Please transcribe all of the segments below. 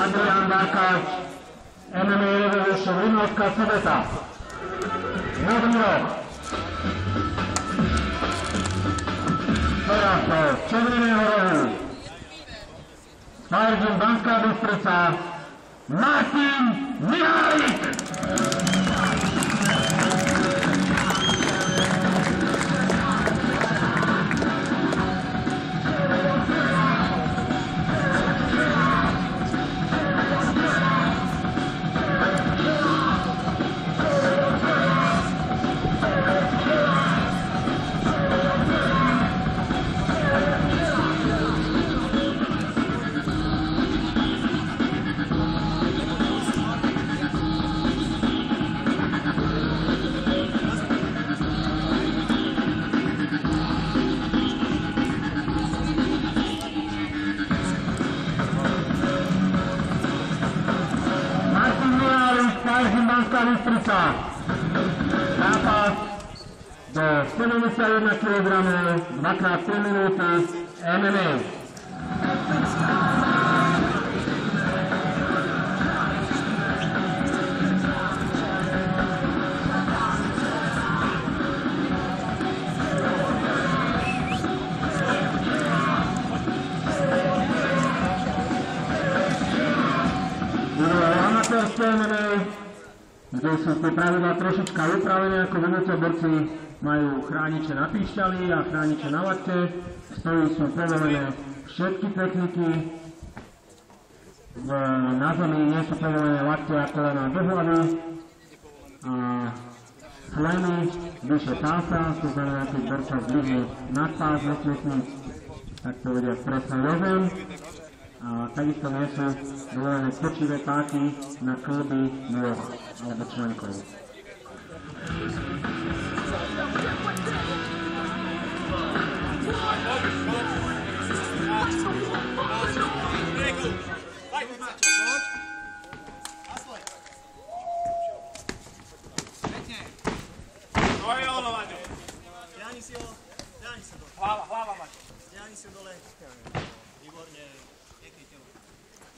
Adrian Barkáč, MMA Revolution, Rimavská Sobota. Nový rok. Teraz do Červeného rohu. Sergeant Banská Bystrica, Martin Mihálik. Banská Bystrica. Zápas do 71 kg, 2x3 minúty, MMA. Amatérske MMA, kde sú tie pravidlá trošička upravené, ako vedúce borci majú chrániče na píšťali a chrániče na lakte, stojí sú povolené všetky techniky, na zemi nie sú povolené lakte a kolena do hlavy a slemy vyššie pása, to znamená, keď borca zdvihne nad pás, nesmie, tak to vedia presne do zem. A takisto nie sú dovolené skočivé páky na klby nôh alebo členkov. Hlava, Maťo. Stiahni si ho dole. Výborne. Pekne telo.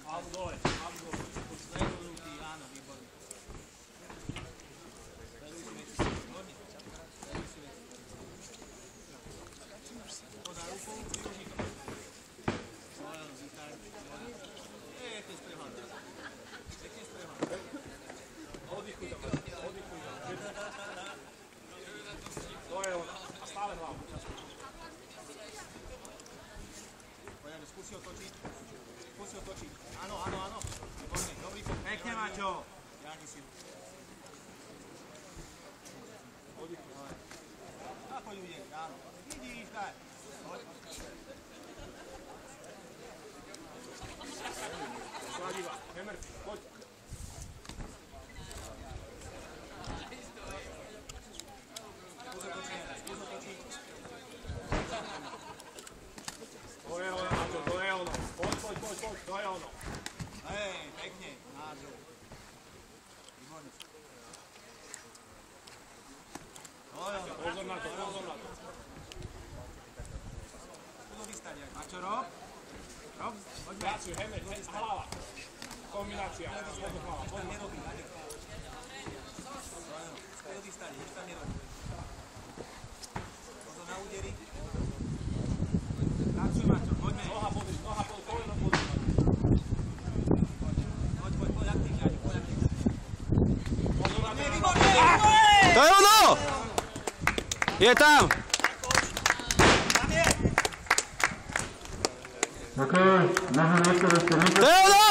Hlavu dole. Stredu ruky, áno, výborne. Streduj si veci. Výborne. Streduj si veci. Podá ruku, využij to. Svoje, zýchaj. Pekne strehľad. Pekne strehľad. Oddychuj to, Maťo. Oddychuj to. To je ono. A stále hlavu. Skúsi otočiť. Skúsi otočiť. Áno. Výborne, dobrý poď. Pekne, Maťo. Ťahni si. Oddychuj. A poď uvidieť, áno. Vidíš, daj. Poď. Sladiva, Hemer, poď. Skús otočiť. To je ono, Maťo, to je ono. Poď, to je ono. Hej, pekne, nádhej. Výborne. To je ono. Pozor na to. Kto vystať, jak? Maťo, rob? Poďme. Pracuj, Hemer, hlava. Kombinácia. Poď, nerobí, Maťo. Kto vystať, už tam nerobí. Pozor na údery. Pracuj, Maťo, poďme. Noha podíš, koleno podíš. Poď, aktívne, poď aktívne. To je ono! Je tam! OK, možno niektoré ste To je ono!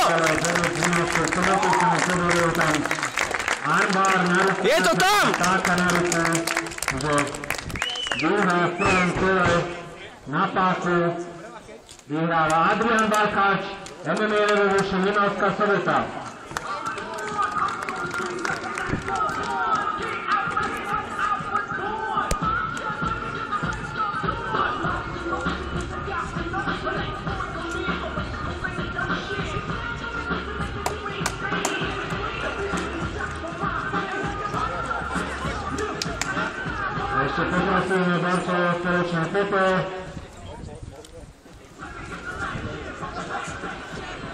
Je to tam! Táka na ruke, že druhá v prvom kole na pásu vyhráva Adrian Barkáč, MMA Revolution, Rimavská Sobota. Ešte poprosíme borcov o spoločné foto.